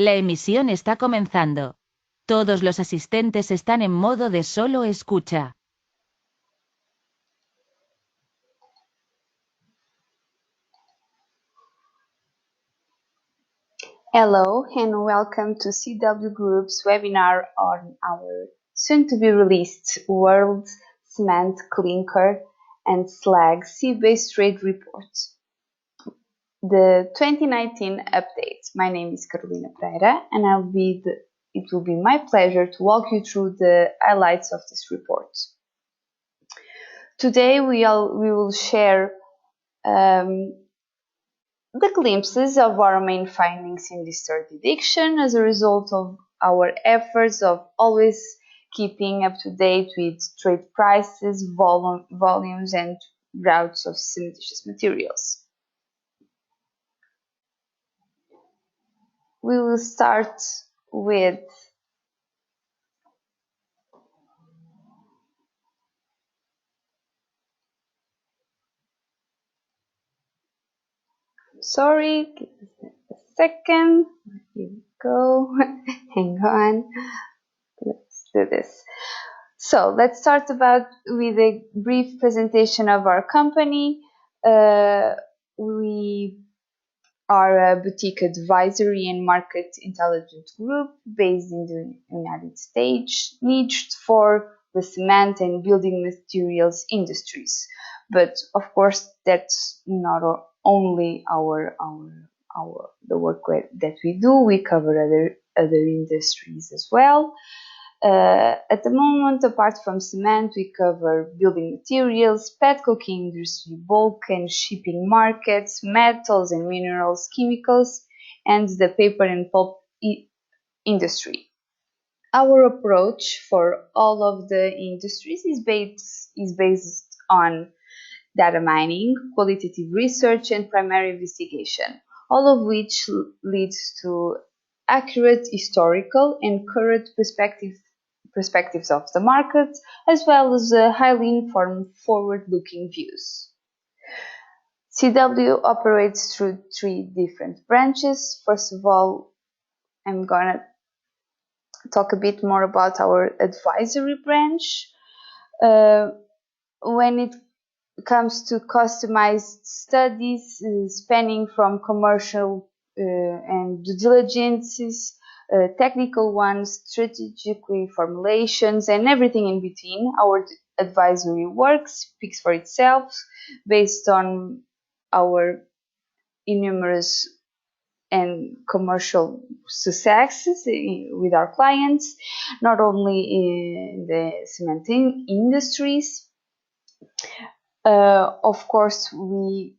La emisión está comenzando. Todos los asistentes están en modo de solo escucha. Hello and welcome to CW Group's webinar on our soon-to-be-released World Cement, Clinker and Slag Sea-Based Trade Report, the 2019 update. My name is Carolina Pereira and it will be my pleasure to walk you through the highlights of this report. Today we will share the glimpses of our main findings in this third edition as a result of our efforts of always keeping up to date with trade prices, volumes and routes of cementitious materials. We will start with Sorry, give us a second. Here we go. Hang on. Let's do this. So let's start with a brief presentation of our company. We are a boutique advisory and market intelligence group based in the United States, niched for the cement and building materials industries. But of course, that's not only the work that we do. We cover other industries as well. At the moment, apart from cement, we cover building materials, petcoking industry, bulk and shipping markets, metals and minerals, chemicals, and the paper and pulp industry. Our approach for all of the industries is based on data mining, qualitative research, and primary investigation, all of which leads to accurate historical and current perspectives of the market, as well as highly informed forward-looking views. CW operates through three different branches. First of all, I'm going to talk a bit more about our advisory branch. When it comes to customized studies spanning from commercial and due diligences, technical ones, strategically formulations, and everything in between, our advisory work speaks for itself based on our innumerous and commercial successes with our clients, not only in the cement industries. Of course, we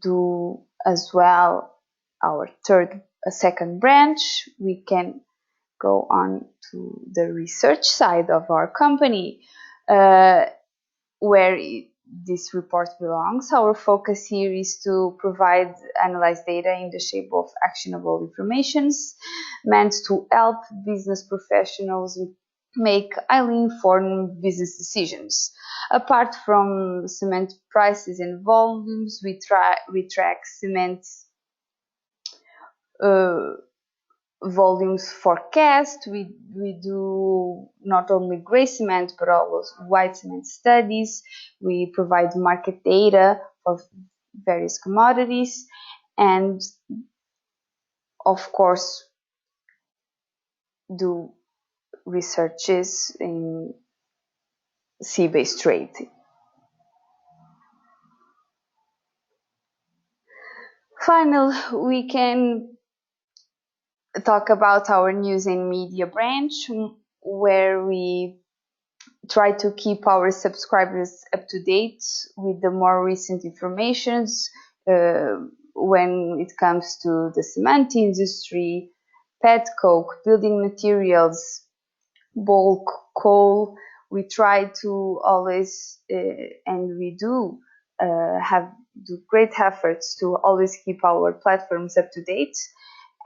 do as well our second branch. We can go on to the research side of our company, where this report belongs. Our focus here is to provide analyzed data in the shape of actionable informations meant to help business professionals make highly informed business decisions. Apart from cement prices and volumes, we track cement volumes forecast. We do not only gray cement but also white cement studies. We provide market data for various commodities, and of course do researches in sea-based trade. Finally, we can talk about our news and media branch, where we try to keep our subscribers up to date with the more recent informations when it comes to the cement industry, petcoke, building materials, bulk, coal. We try to always, and we do great efforts to always keep our platforms up to date.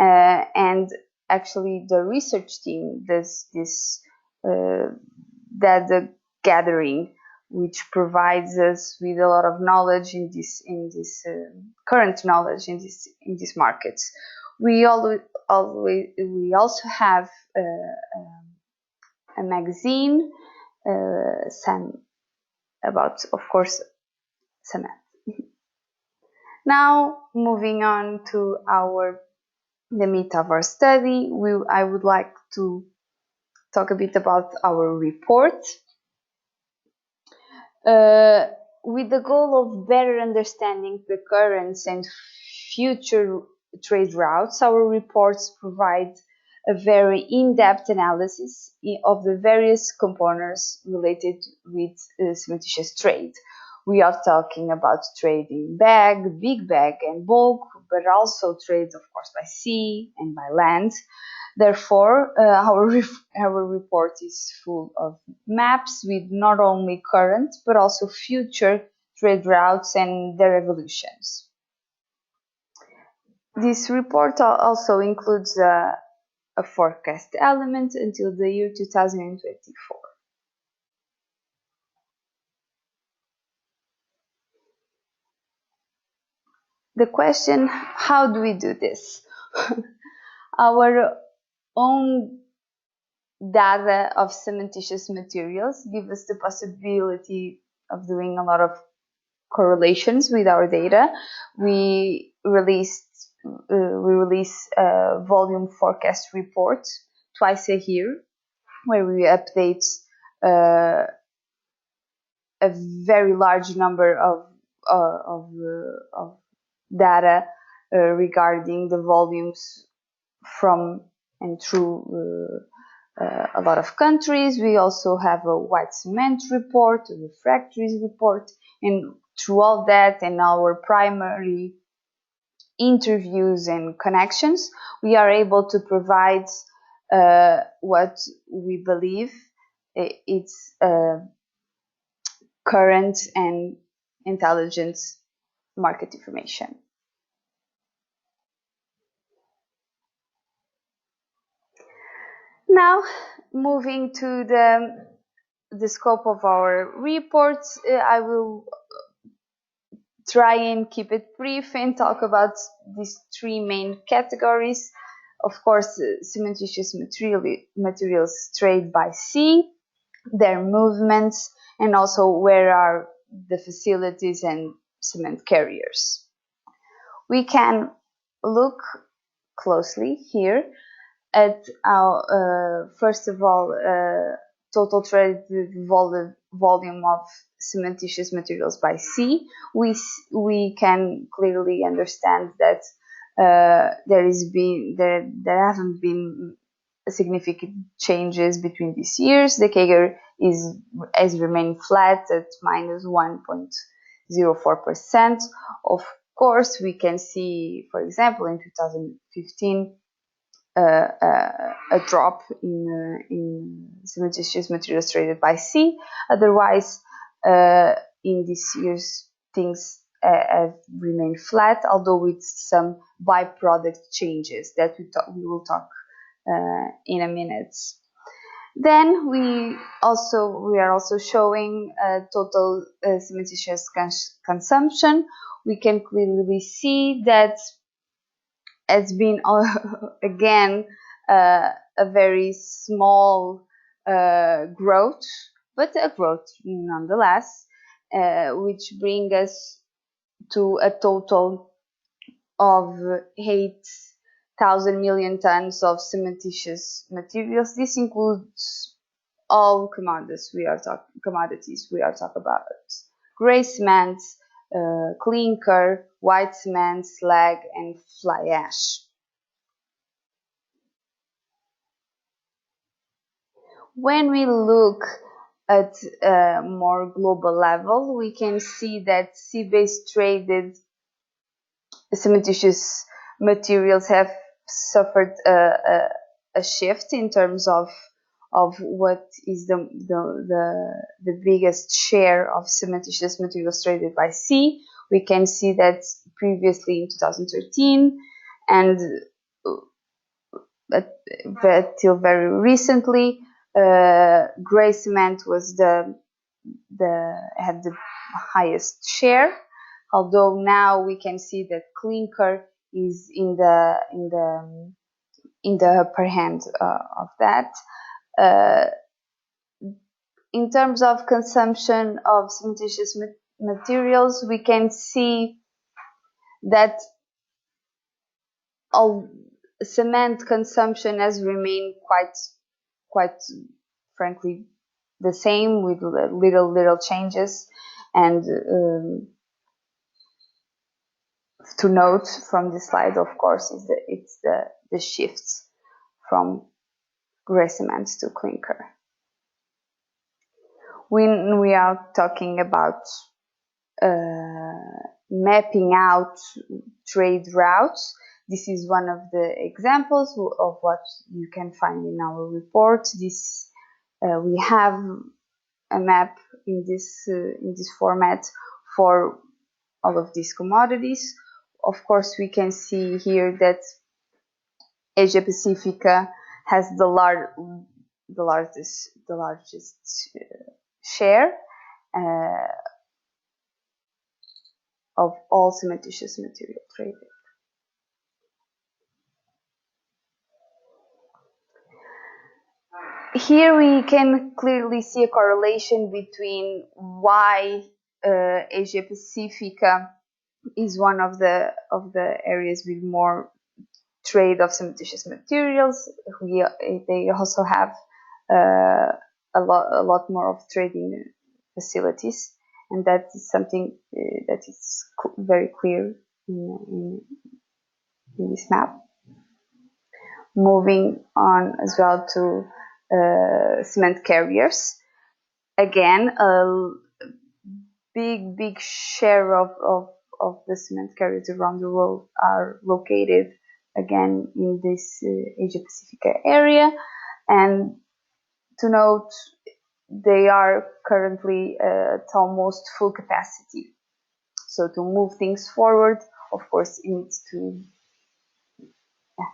And actually, the research team does this data gathering, which provides us with a lot of knowledge current knowledge in these markets. We also have a magazine, some about, of course, cement. Now, moving on to the meat of our study, I would like to talk a bit about our report. With the goal of better understanding the current and future trade routes, our reports provide a very in-depth analysis of the various components related with cementitious trade. We are talking about trade in bag, big bag and bulk, but also trade, of course, by sea and by land. Therefore, our report is full of maps with not only current but also future trade routes and their evolutions. This report also includes a forecast element until the year 2024. The question, how do we do this? Our own data of cementitious materials give us the possibility of doing a lot of correlations with our data. We release a volume forecast report twice a year, where we update a very large number of data regarding the volumes from and through a lot of countries. We also have a white cement report, a refractories report, and through all that and our primary interviews and connections, we are able to provide what we believe it's current and intelligent market information. Now, moving to the scope of our reports, I will try and keep it brief and talk about these three main categories. Of course, cementitious materials trade by sea, their movements, and also where are the facilities and cement carriers. We can look closely here at our, first of all, total traded volume of cementitious materials by sea. We can clearly understand that there haven't been significant changes between these years. The CAGR has remained flat at minus 1.04%. Of course, we can see, for example, in 2015, a drop in cementitious materials traded by sea. Otherwise, in these years, things have remained flat, although with some byproduct changes that we will talk in a minute. Then we are also showing total cementitious consumption. We can clearly see that has been again a very small growth, but a growth nonetheless, which brings us to a total of 8,000 million tons of cementitious materials. This includes all commodities we are talking about: grey cement, clinker, white cement, slag, and fly ash. When we look at a more global level, we can see that sea-based traded cementitious materials have suffered a shift in terms of what is the biggest share of cementitious materials traded by sea. We can see that previously in 2013 and but till very recently, grey cement was had the highest share. Although now we can see that clinker is in the upper hand of that. In terms of consumption of cementitious materials, we can see that all cement consumption has remained quite frankly the same, with little changes. And to note from this slide, of course, is the shifts from grey cement to clinker. When we are talking about mapping out trade routes, this is one of the examples of what you can find in our report. We have a map in this format for all of these commodities. Of course, we can see here that Asia Pacifica has the largest share of all cementitious material traded. Here we can clearly see a correlation between why Asia Pacifica is one of the areas with more trade of cementitious materials. They also have a lot more of trading facilities, and that is something that is very clear in this map. Moving on as well to cement carriers. Again, a big share of the cement carriers around the world are located again in this Asia Pacific area. And to note, they are currently at almost full capacity. So to move things forward, of course, it needs to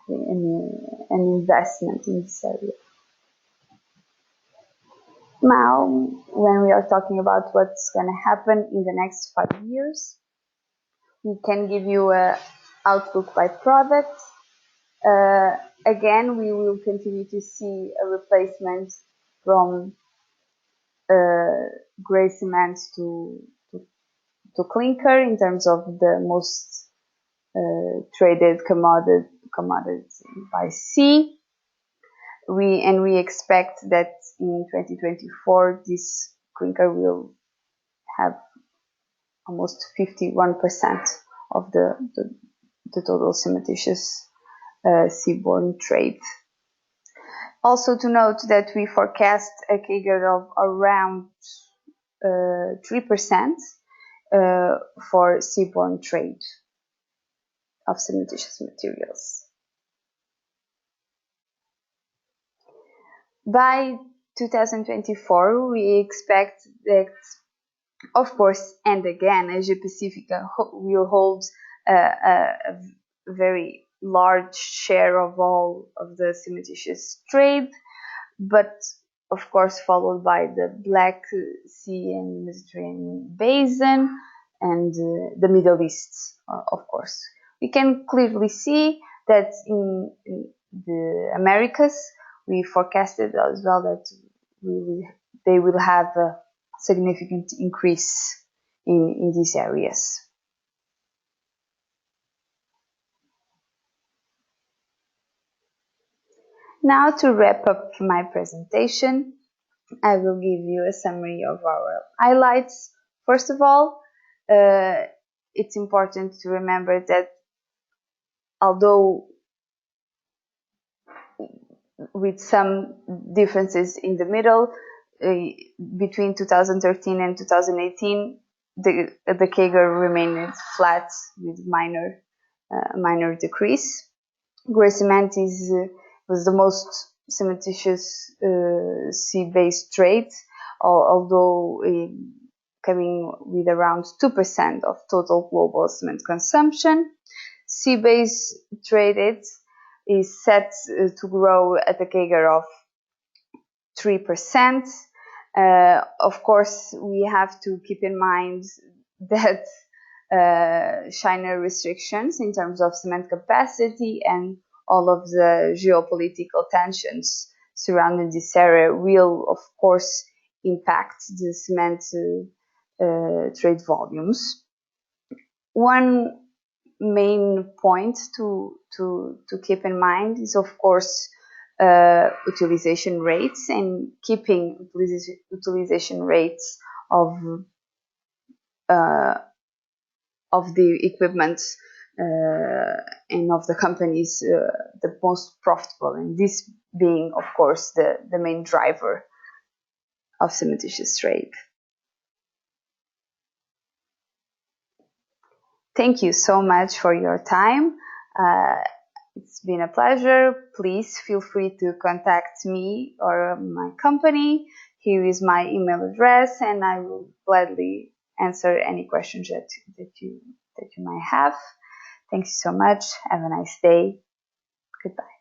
an investment in this area. Now, when we are talking about what's going to happen in the next 5 years, we can give you an outlook by product. Again, we will continue to see a replacement from grey cement to clinker in terms of the most traded commodities by sea. We expect that in 2024 this clinker will have almost 51% of the total cementitious seaborne trade. Also to note that we forecast a CAGR of around 3% for seaborne trade of cementitious materials. By 2024, we expect that, of course, and again, Asia Pacifica will hold a very large share of all of the cementitious trade, but of course followed by the Black Sea and Mediterranean basin and the Middle East, of course. We can clearly see that in the Americas, we forecasted as well that they will have a significant increase in these areas. Now, to wrap up my presentation, I will give you a summary of our highlights. First of all, it's important to remember that although with some differences in the middle, between 2013 and 2018, the CAGR remained flat with minor decrease. Grey cement was the most cementitious sea-based trade, although coming with around 2% of total global cement consumption. Sea-based traded is set to grow at a CAGR of 3%. Of course, we have to keep in mind that China restrictions in terms of cement capacity and all of the geopolitical tensions surrounding this area will, of course, impact the cement trade volumes. One main point to keep in mind is, of course, utilization rates, and keeping utilization rates of the equipment and of the companies the most profitable, and this being, of course, the main driver of cementitious trade. Thank you so much for your time. It's been a pleasure. Please feel free to contact me or my company. Here is my email address, and I will gladly answer any questions that you might have. Thank you so much. Have a nice day. Goodbye.